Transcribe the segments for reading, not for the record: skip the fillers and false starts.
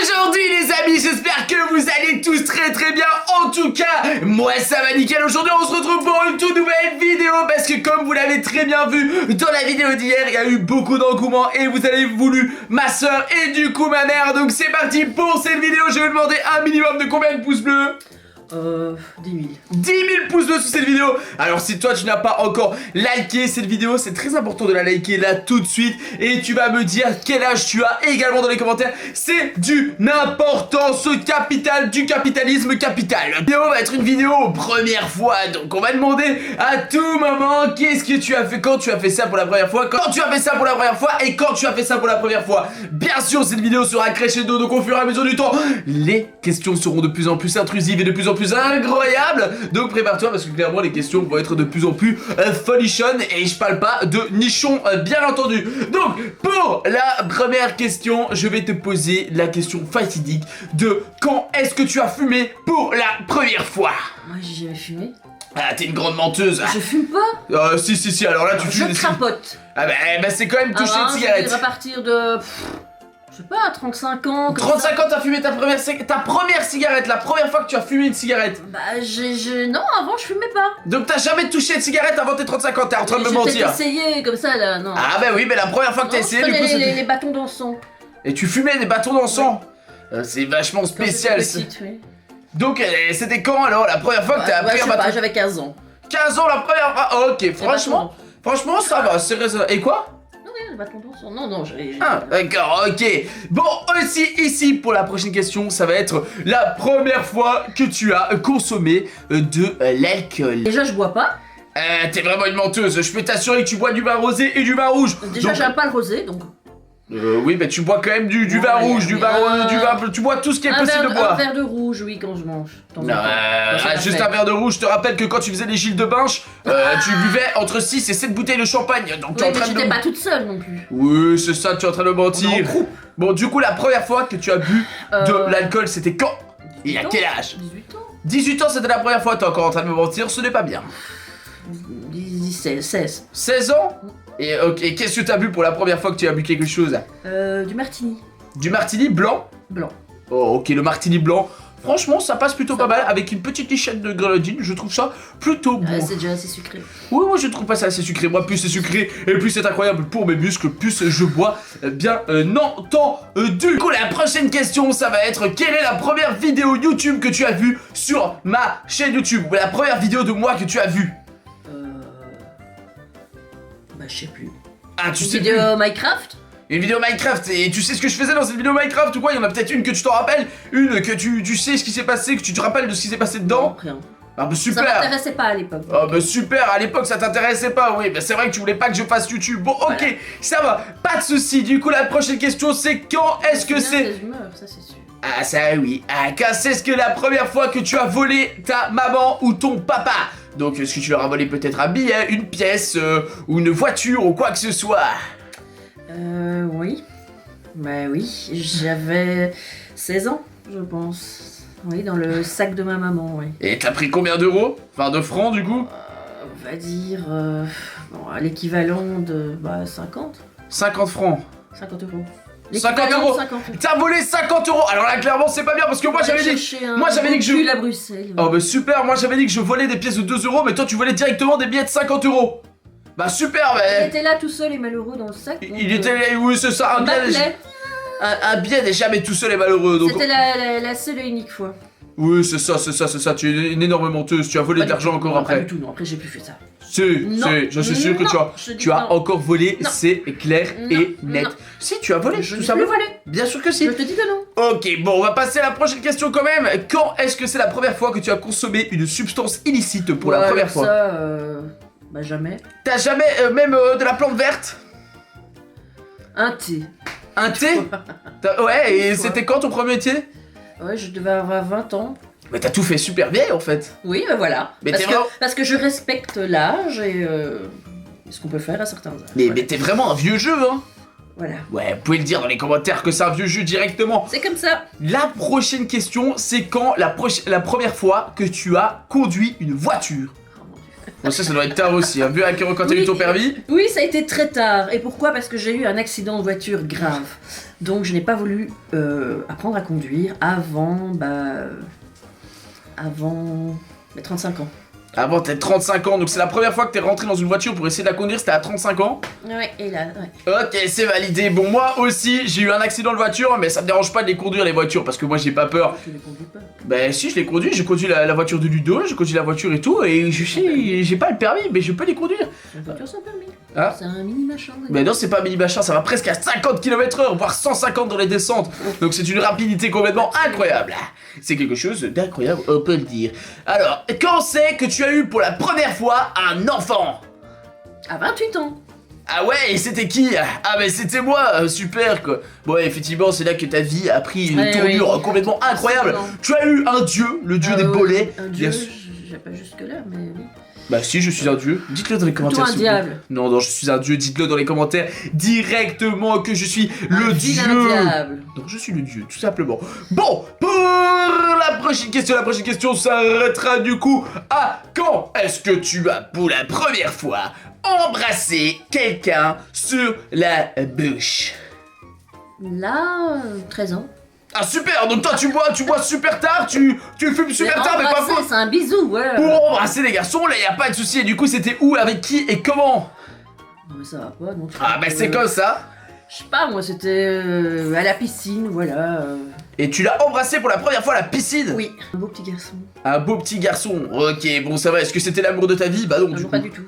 Aujourd'hui les amis, j'espère que vous allez tous très bien. En tout cas, moi ça va nickel. Aujourd'hui on se retrouve pour une toute nouvelle vidéo. Parce que comme vous l'avez très bien vu dans la vidéo d'hier, il y a eu beaucoup d'engouement et vous avez voulu ma soeur et du coup ma mère. Donc c'est parti pour cette vidéo. Je vais demander un minimum de combien de pouces bleus? 10 000. 10 000 pouces bleus sur cette vidéo. Alors si toi tu n'as pas encore liké cette vidéo, c'est très important de la liker là tout de suite. Et tu vas me dire quel âge tu as également dans les commentaires. C'est d'une importance capitale, du capitalisme capital. La vidéo va être une vidéo première fois. Donc on va demander à tout moment qu'est-ce que tu as fait, quand tu as fait ça pour la première fois, quand tu as fait ça pour la première fois et quand tu as fait ça pour la première fois. Bien sûr cette vidéo sera crescendo, donc au fur et à mesure du temps les questions seront de plus en plus intrusives et de plus en plus incroyables. Donc prépare-toi parce que clairement les questions vont être de plus en plus folichonnes. Et je parle pas de nichons bien entendu. Donc pour la première question, je vais te poser la question fatidique de quand est-ce que tu as fumé pour la première fois? Moi j'ai jamais fumé. Ah t'es une grande menteuse. Je fume pas. Si alors là tu fumes. Je crapote. Ah bah c'est quand même toucher une cigarette. À partir de... je sais pas, 35 ans. 35 ans, t'as fumé ta première cigarette, la première fois que tu as fumé une cigarette. Bah, non, avant je fumais pas. Donc t'as jamais touché une cigarette avant tes 35 ans, t'es en train de me mentir. J'ai peut-être essayé comme ça là, non. Ah bah oui, mais la première fois que t'as essayé, du coup les bâtons d'encens. Et tu fumais des bâtons d'encens? C'est vachement spécial. Petite, oui. Donc c'était quand alors la première fois que t'as appris un bâton? J'avais 15 ans. 15 ans la première fois. Ok, franchement ça va, c'est raisonnable. Et quoi? Non, Ah, d'accord, ok. Bon, aussi, ici, pour la prochaine question, ça va être la première fois que tu as consommé de l'alcool. Déjà, je bois pas. T'es vraiment une menteuse. Je peux t'assurer que tu bois du vin rosé et du vin rouge. Déjà, j'aime pas le rosé, donc... oui, mais tu bois quand même du vin rouge, du vin bleu, tu bois tout ce qui est possible de boire. Un verre de rouge, oui, quand je mange. Juste un verre de rouge, je te rappelle que quand tu faisais les Gilles de Binche, tu buvais entre 6 et 7 bouteilles de champagne. Donc tu es en train de... j'étais pas toute seule non plus. Oui, c'est ça, tu es en train de mentir. Bon, du coup, la première fois que tu as bu de l'alcool, c'était quand? Et à quel âge? 18 ans. 18 ans, c'était la première fois, t'es encore en train de me mentir, ce n'est pas bien. 16. 16 ans? Et ok, qu'est-ce que t'as bu pour la première fois que tu as bu quelque chose? Du martini. Du martini blanc? Blanc. Oh ok, le martini blanc. Franchement, ça passe plutôt pas mal avec une petite lichette de grenadine, je trouve ça plutôt bon. C'est déjà assez sucré. Oui, moi je trouve pas ça assez sucré. Moi, plus c'est sucré et plus c'est incroyable pour mes muscles, plus je bois bien entendu. Du coup, la prochaine question, ça va être quelle est la première vidéo YouTube que tu as vue sur ma chaîne YouTube? Ou la première vidéo de moi que tu as vue? Bah, je sais plus. Ah, tu Une sais vidéo plus? Minecraft? Une vidéo Minecraft, et tu sais ce que je faisais dans cette vidéo Minecraft ou quoi? Il y en a peut-être une que tu t'en rappelles, une que tu sais ce qui s'est passé, que tu te rappelles de ce qui s'est passé dedans? Non, rien. Ah bah super! Ça m'intéressait pas à l'époque. Oh bah super, à l'époque ça t'intéressait pas, oui, bah c'est vrai que tu voulais pas que je fasse YouTube. Bon ok, Voilà. ça va, pas de soucis. Du coup la prochaine question c'est quand est-ce que c'est... Ça c'est sûr. Ah ça oui, quand c'est-ce que la première fois que tu as volé ta maman ou ton papa? Donc est-ce que tu leur as volé peut-être un billet, une pièce, ou une voiture ou quoi que ce soit? Oui. Bah oui, j'avais 16 ans, je pense. Oui, dans le sac de ma maman, oui. Et t'as pris combien d'euros? Enfin de francs du coup? On va dire... bon, à l'équivalent de... Bah, 50. 50 francs. 50 euros. 50 euros. 50. T'as volé 50 euros. Alors là clairement c'est pas bien parce que moi j'avais dit... Moi j'avais dit que je... à Bruxelles. Oh bah super, moi j'avais dit que je volais des pièces de 2 euros, mais toi tu volais directement des billets de 50 euros. Bah super, mais... Il était là tout seul et malheureux dans le sac. Il était là, oui c'est ça, un billet n'est jamais tout seul et malheureux. Donc... C'était la seule et unique fois. Oui c'est ça, tu es une énorme menteuse, tu as volé de l'argent encore non, après. Pas du tout, non, après j'ai plus fait ça. Je suis sûr que tu as encore volé, c'est clair et net. Non. Si tu as volé, Je tout n'ai simplement. plus volé. Bien sûr que si. Je te dis que non. Ok, bon, on va passer à la prochaine question quand même. Quand est-ce que c'est la première fois que tu as consommé une substance illicite pour la première fois? Ça, bah jamais. T'as jamais même de la plante verte? Un thé. Un thé? Ouais, et c'était quand ton premier thé? Ouais, je devais avoir 20 ans. Mais t'as tout fait super vieille en fait. Oui, bah voilà. Mais parce que je respecte l'âge et ce qu'on peut faire à certains âges. Mais t'es vraiment un vieux jeu, hein. Voilà. Ouais, vous pouvez le dire dans les commentaires que c'est un vieux jeu directement. C'est comme ça. La prochaine question, c'est quand la première fois que tu as conduit une voiture? Bon, ça doit être tard aussi, hein. Vu à quelle heure quand t'as eu ton permis. Oui, ça a été très tard. Et pourquoi? Parce que j'ai eu un accident de voiture grave. Donc je n'ai pas voulu apprendre à conduire avant mes 35 ans. Avant, t'as 35 ans, donc c'est la première fois que t'es rentré dans une voiture pour essayer de la conduire, c'était à 35 ans. Ouais, et là, ouais. Ok, c'est validé. Bon, moi aussi, j'ai eu un accident de voiture, mais ça me dérange pas de les conduire, les voitures, parce que moi, j'ai pas peur. Tu les conduis pas. Ben si, je l'ai conduit, j'ai conduit la voiture de Ludo, j'ai conduit la voiture et tout, et j'ai pas le permis, mais je peux les conduire. C'est une voiture sans permis. Ah. C'est un mini machin. Mais non, c'est pas mini machin, ça va presque à 50 km/h, voire 150 dans les descentes. Donc c'est une rapidité complètement incroyable. C'est quelque chose d'incroyable, on peut le dire. Alors, quand c'est que tu as eu pour la première fois un enfant? À 28 ans. Ah ouais, et c'était qui? Ah mais c'était moi, super quoi. Bon, effectivement, c'est là que ta vie a pris une tournure complètement incroyable. Tu as eu un dieu, le dieu des bolets. Un dieu, j'ai pas jusque là, mais oui. Bah si, je suis un dieu. Dites-le dans les commentaires. Toi un diable. Non, non, je suis un dieu. Dites-le dans les commentaires directement que je suis le dieu. Diable. Non, je suis le dieu, tout simplement. Bon, pour la prochaine question s'arrêtera du coup à quand est-ce que tu as pour la première fois embrassé quelqu'un sur la bouche? Là, 13 ans. Ah super, donc toi tu bois super tard, tu fumes super tard, mais pas faux. C'est un bisou, ouais. Pour embrasser les garçons, là y a pas de souci. Et du coup c'était où, avec qui et comment? Non mais ça va pas, non. Ah bah c'est comme ça. Je sais pas, moi c'était à la piscine, voilà. Et tu l'as embrassé pour la première fois à la piscine? Oui. Un beau petit garçon. Un beau petit garçon, ok, bon ça va, est-ce que c'était l'amour de ta vie? Bah non, du coup. Pas du tout.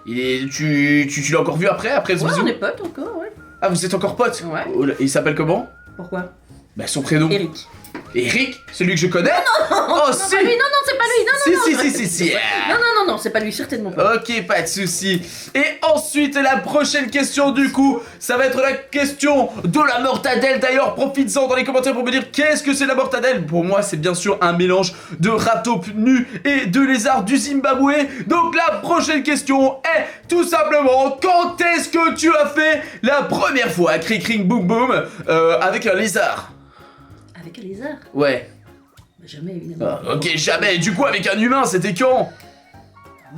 Tu l'as encore vu après ce Ouais, bisou? on est potes encore, ouais. Ah, vous êtes encore potes? Ouais. Oh là, et il s'appelle comment? Pourquoi? Bah son prénom. Eric. Eric? Celui que je connais? Oh si! Pas lui, non, c'est pas lui, non, Si. non, c'est pas lui, certainement pas. Ok, pas de souci. Et ensuite, la prochaine question du coup, ça va être la question de la mortadelle. D'ailleurs, profites-en dans les commentaires pour me dire qu'est-ce que c'est la mortadelle. Pour moi, c'est bien sûr un mélange de rat taupe nu et de lézard du Zimbabwe. Donc la prochaine question est tout simplement, quand est-ce que tu as fait la première fois cri cring boum boum avec un lézard? Avec un lézard? Ouais. Bah, jamais, évidemment. Ah, ok, jamais. Du coup, avec un humain, c'était quand?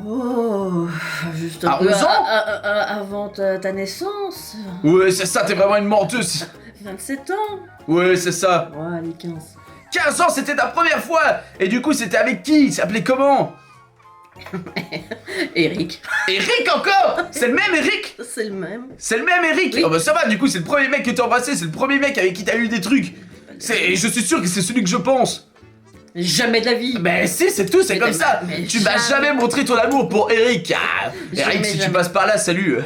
Oh, juste un à peu 11 ans avant ta naissance. Ouais, c'est ça, t'es vraiment une menteuse. 27 ans. Ouais, c'est ça. Ouais, allez, 15. 15 ans, c'était ta première fois. Et du coup, c'était avec qui? Il s'appelait comment? Eric. Eric encore? C'est le même Eric? C'est le même. C'est le même Eric? Oui. Oh bah ça va, du coup, c'est le premier mec que t'as embrassé, c'est le premier mec avec qui t'as eu des trucs. Et je suis sûr que c'est celui que je pense. Jamais de la vie. Ben si, c'est tout, c'est Mais comme ça. mais Tu m'as jamais montré ton amour pour Eric. Ah, Eric, si tu jamais. passes par là, salut.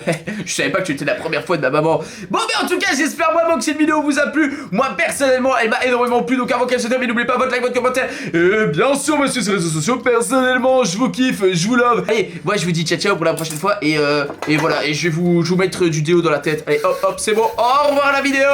Je savais pas que tu étais la première fois de ma maman. Bon, mais en tout cas, j'espère vraiment que cette vidéo vous a plu. Moi, personnellement, elle m'a énormément plu. Donc avant qu'elle se termine, n'oubliez pas votre like, votre commentaire. Et bien sûr, monsieur, sur les réseaux sociaux, personnellement, je vous kiffe, je vous love. Allez, moi, je vous dis ciao ciao pour la prochaine fois. Et voilà, et je vais vous mettre du déo dans la tête. Allez, hop, hop, c'est bon. Au revoir la vidéo.